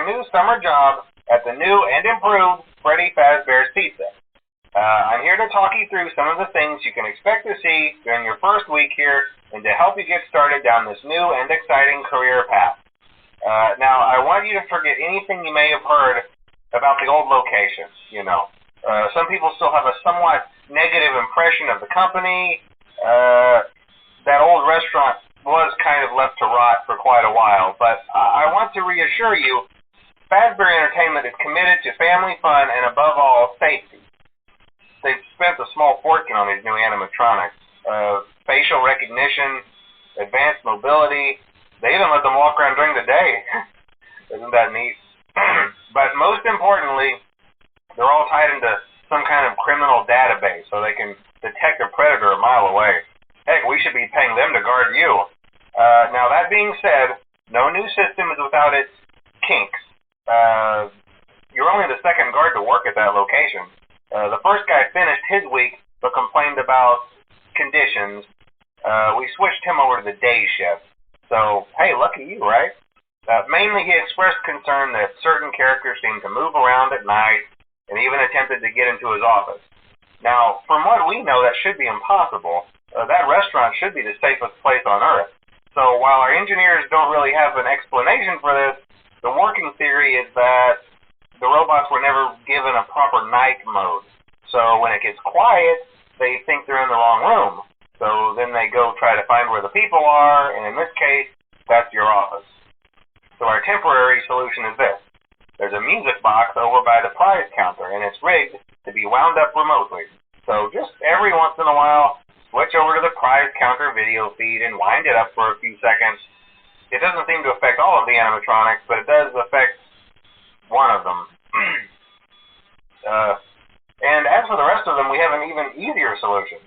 new summer job at the new and improved Freddy Fazbear's Pizza. I'm here to talk you through some of the things you can expect to see during your first week here and to help you get started down this new and exciting career path. Now, I want you to forget anything you may have heard about the old location. Some people still have a somewhat negative impression of the company. That old restaurant was kind of left to rot for quite a while, but I want to reassure you, Fazbear Entertainment is committed to family fun and, above all, safety. They've spent a small fortune on these new animatronics. Facial recognition, advanced mobility. They even let them walk around during the day. Isn't that neat? But most importantly, they're all tied into some kind of criminal database so they can detect a predator a mile away. Heck, we should be paying them to guard you. Now, that being said, no new system is without its kinks. You're only the second guard to work at that location. The first guy finished his week but complained about conditions. We switched him over to the day shift. So, hey, lucky you, right? Mainly he expressed concern that certain characters seemed to move around at night and even attempted to get into his office. Now, from what we know, that should be impossible. That restaurant should be the safest place on Earth. So while our engineers don't really have an explanation for this, the working theory is that the robots were never given a proper night mode. So when it gets quiet, they think they're in the wrong room. So then they go try to find where the people are, and in this case, that's your office. So our temporary solution is this. There's a music box over by the prize counter, and it's rigged to be wound up remotely. So just every once in a while, switch over to the prize counter video feed and wind it up for a few seconds. It doesn't seem to affect all of the animatronics, but it does affect one of them. And as for the rest of them, we have an even easier solution.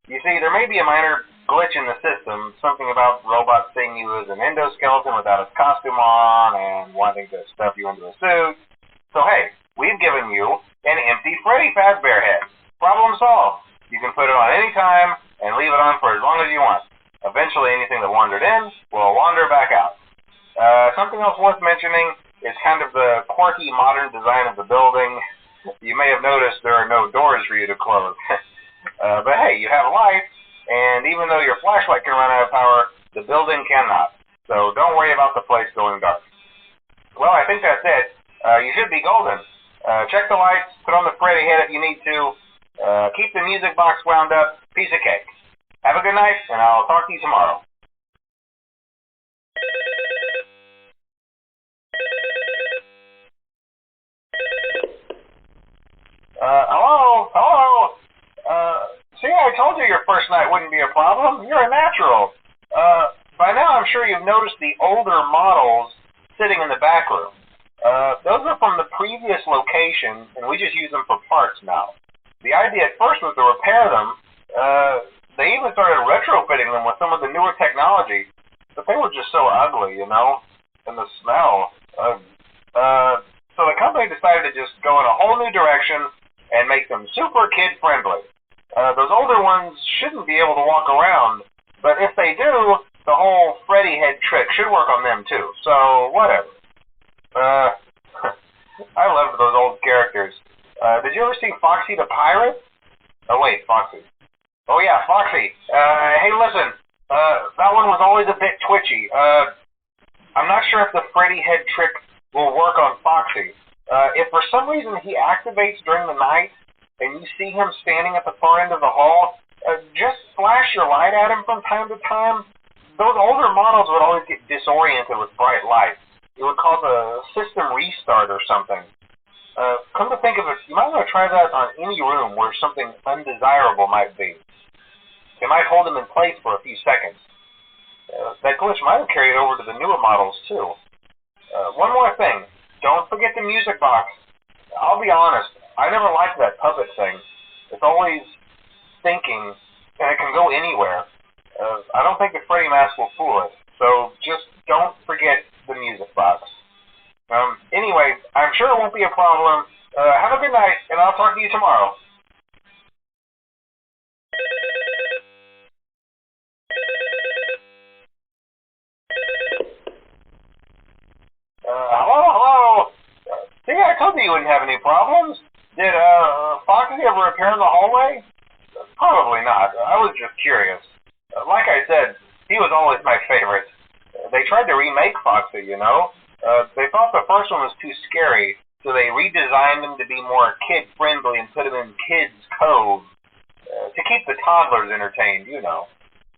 You see, there may be a minor glitch in the system, something about robots seeing you as an endoskeleton without its costume on and wanting to stuff you into a suit. So hey, we've given you an empty Freddy Fazbear head. Problem solved. You can put it on any time and leave it on for as long as you want. Eventually, anything that wandered in will wander back out. Something else worth mentioning is kind of the quirky modern design of the building. You may have noticed there are no doors for you to close. But hey, you have lights, and even though your flashlight can run out of power, the building cannot. So don't worry about the place going dark. Well, I think that's it. You should be golden. Check the lights, put on the Freddy head if you need to. Keep the music box wound up. Piece of cake. Have a good night, and I'll talk to you tomorrow. Hello? See, I told you your first night wouldn't be a problem. You're a natural. By now, I'm sure you've noticed the older models sitting in the back room. Those are from the previous location, and we just use them for parts now. The idea at first was to repair them. They even started retrofitting them with some of the newer technology, but they were just so ugly, and the smell. So the company decided to just go in a whole new direction and make them super kid-friendly. Those older ones shouldn't be able to walk around, but if they do, the whole Freddy head trick should work on them too, so whatever. I loved those old characters. Did you ever see Foxy the Pirate? Oh wait, Foxy. Oh yeah, Foxy. Hey listen, that one was always a bit twitchy. I'm not sure if the Freddy head trick will work on Foxy. If for some reason he activates during the night, and you see him standing at the far end of the hall, just flash your light at him from time to time. Those older models would always get disoriented with bright light. It would cause a system restart or something. Come to think of it, you might want to try that on any room where something undesirable might be. It might hold him in place for a few seconds. That glitch might have carried over to the newer models too. One more thing. Don't forget the music box. I'll be honest, I never liked that puppet thing. It's always thinking, and it can go anywhere. I don't think the Freddy mask will fool it, so just don't forget the music box. Anyway, I'm sure it won't be a problem. Have a good night, and I'll talk to you tomorrow. Hello? you wouldn't have any problems. Did Foxy ever appear in the hallway? Probably not. I was just curious. Like I said, he was always my favorite. They tried to remake Foxy, you know. They thought the first one was too scary, so they redesigned him to be more kid-friendly and put him in Kids Cove to keep the toddlers entertained, you know.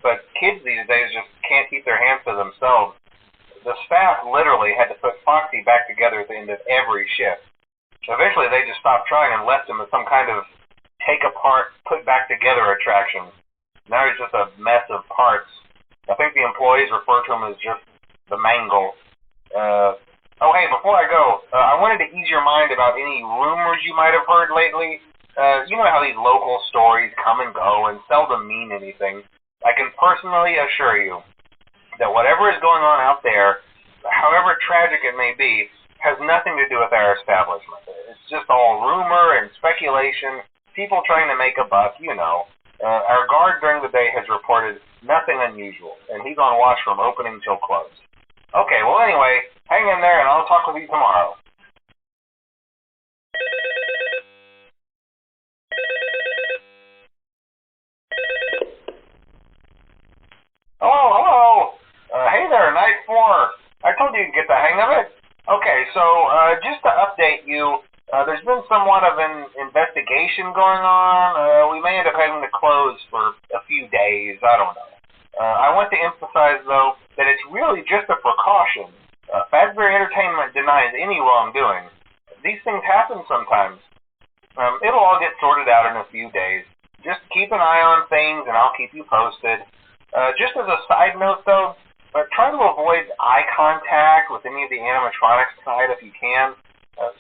But kids these days just can't keep their hands to themselves. The staff literally had to put Foxy back together at the end of every shift. Eventually, they just stopped trying and left him as some kind of take-apart, put-back-together attraction. Now he's just a mess of parts. I think the employees refer to him as just the mangle. Oh, hey, before I go, I wanted to ease your mind about any rumors you might have heard lately. You know how these local stories come and go and seldom mean anything. I can personally assure you that whatever is going on out there, however tragic it may be, has nothing to do with our establishment. It's just all rumor and speculation, people trying to make a buck, you know. Our guard during the day has reported nothing unusual, and he's on watch from opening till close. Okay, well anyway, hang in there and I'll talk with you tomorrow. Hello. Hey there, night 4. I told you to get the hang of it. Okay, so just to update you, there's been somewhat of an investigation going on. We may end up having to close for a few days. I don't know. I want to emphasize, though, that it's really just a precaution. Fazbear Entertainment denies any wrongdoing. These things happen sometimes. It'll all get sorted out in a few days. Just keep an eye on things, and I'll keep you posted. Just as a side note, though, try to avoid eye contact with any of the animatronics tonight if you can.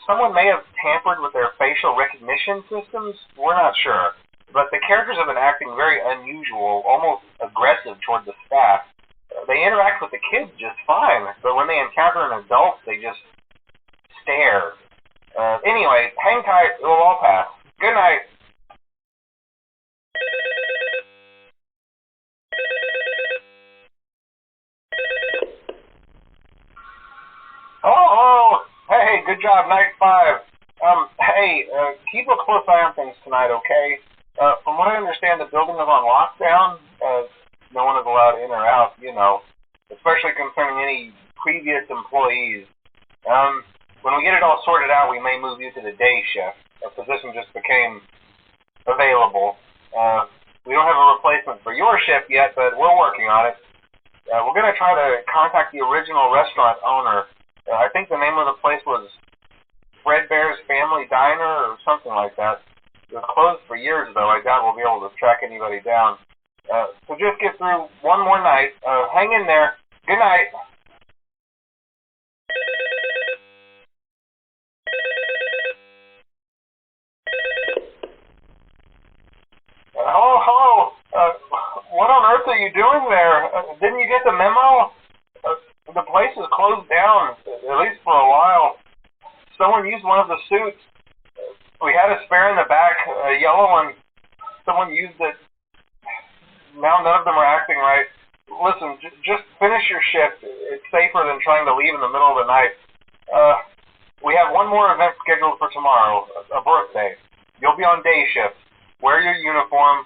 Someone may have tampered with their facial recognition systems. We're not sure. But the characters have been acting very unusual, almost aggressive toward the staff. They interact with the kids just fine, but when they encounter an adult, they just stare. Anyway, hang tight. It'll all pass. Good night. Hello. Hey, good job, night 5. Keep a close eye on things tonight, okay? From what I understand, the building is on lockdown. No one is allowed in or out, you know, especially concerning any previous employees. When we get it all sorted out, we may move you to the day shift. A position just became available. We don't have a replacement for your shift yet, but we're working on it. We're going to try to contact the original restaurant owner. I think the name of the place was Fredbear's Family Diner or something like that. It was closed for years, though. I doubt we'll be able to track anybody down. So just get through one more night. Hang in there. Good night. Hello. What on earth are you doing there? Didn't you get the memo? The place is closed down, at least for a while. Someone used one of the suits. We had a spare in the back, a yellow one. Someone used it. Now none of them are acting right. Listen, just finish your shift. It's safer than trying to leave in the middle of the night. We have one more event scheduled for tomorrow, a birthday. You'll be on day shift. Wear your uniform.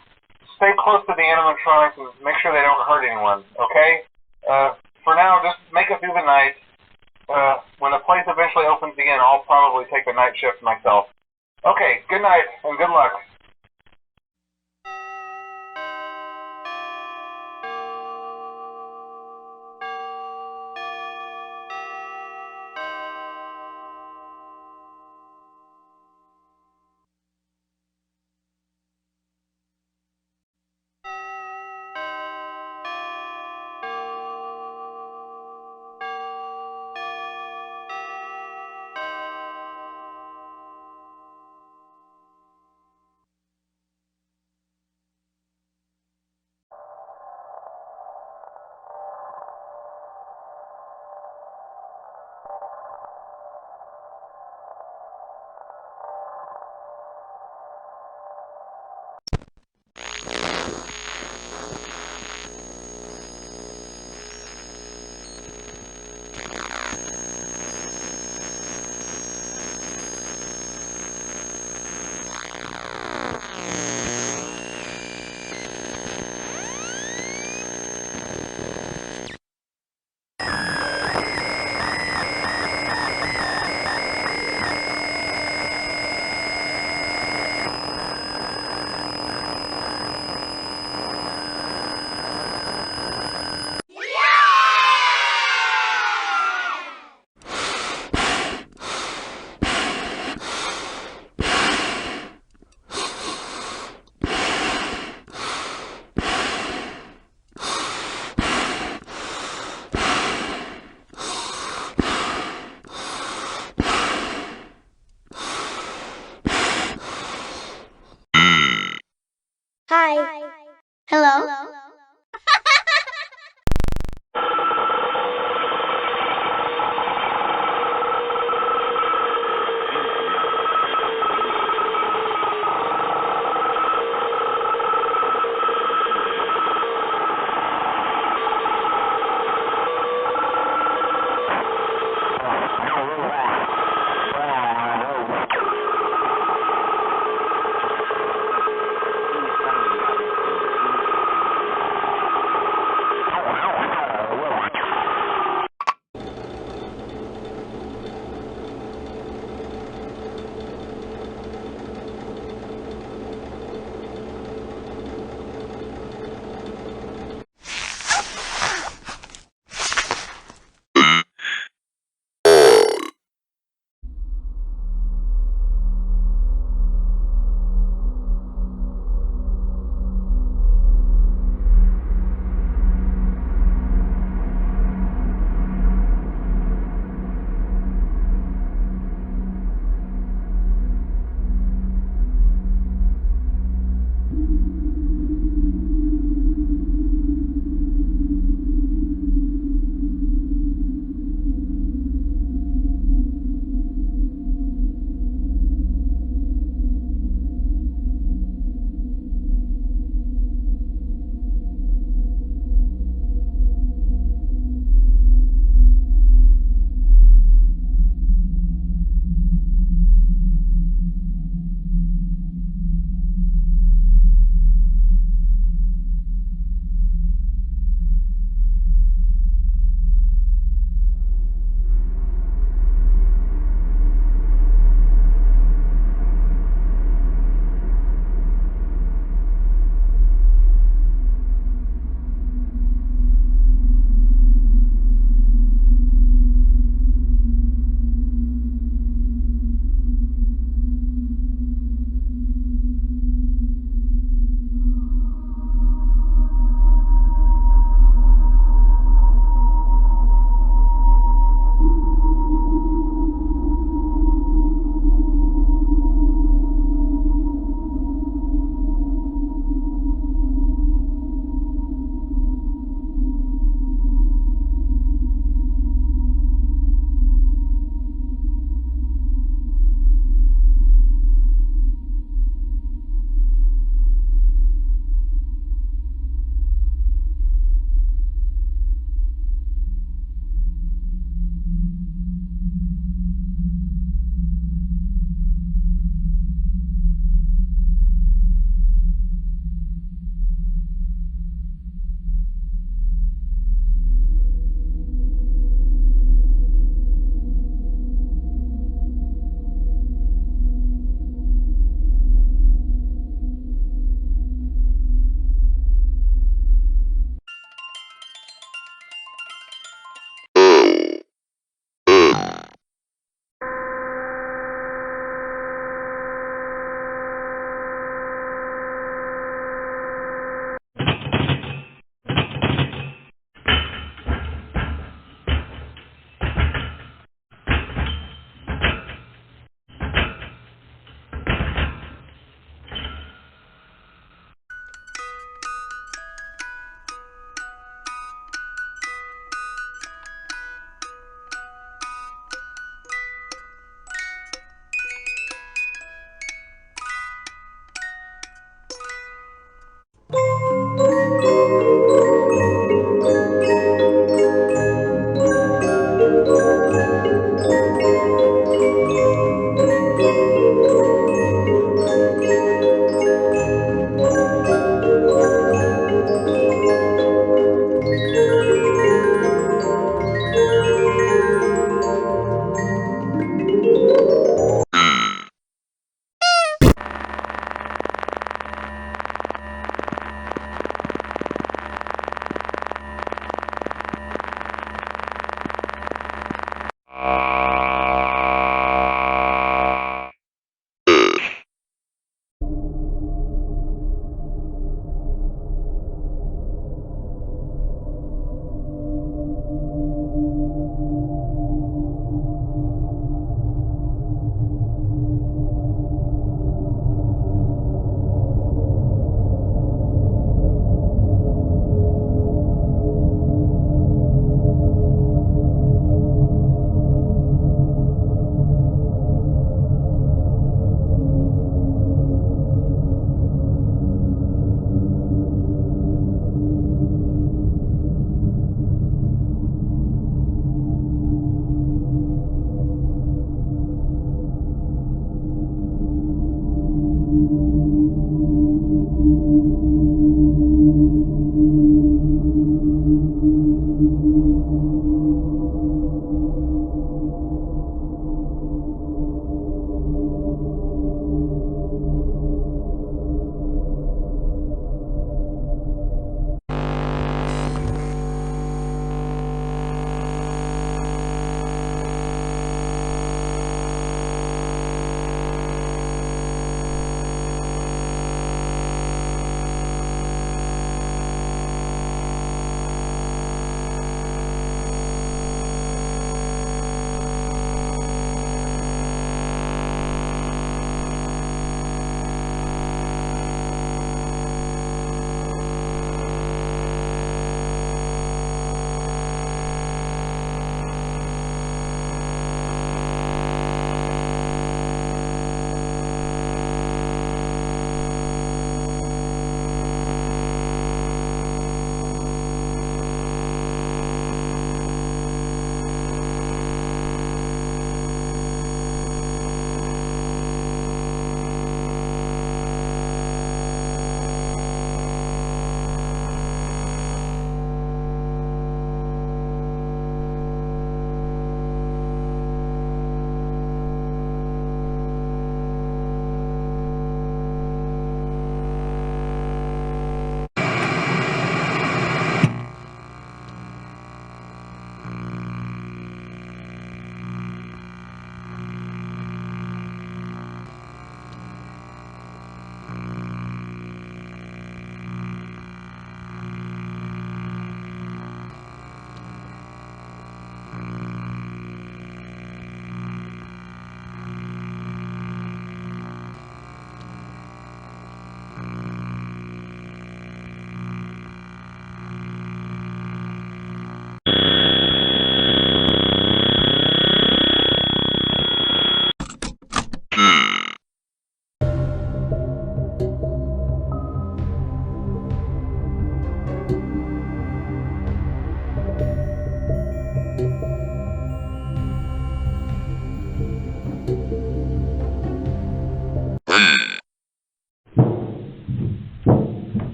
Stay close to the animatronics and make sure they don't hurt anyone, okay? For now, just make it through the night. When the place eventually opens again, I'll probably take the night shift myself. Okay, good night and good luck. Hello?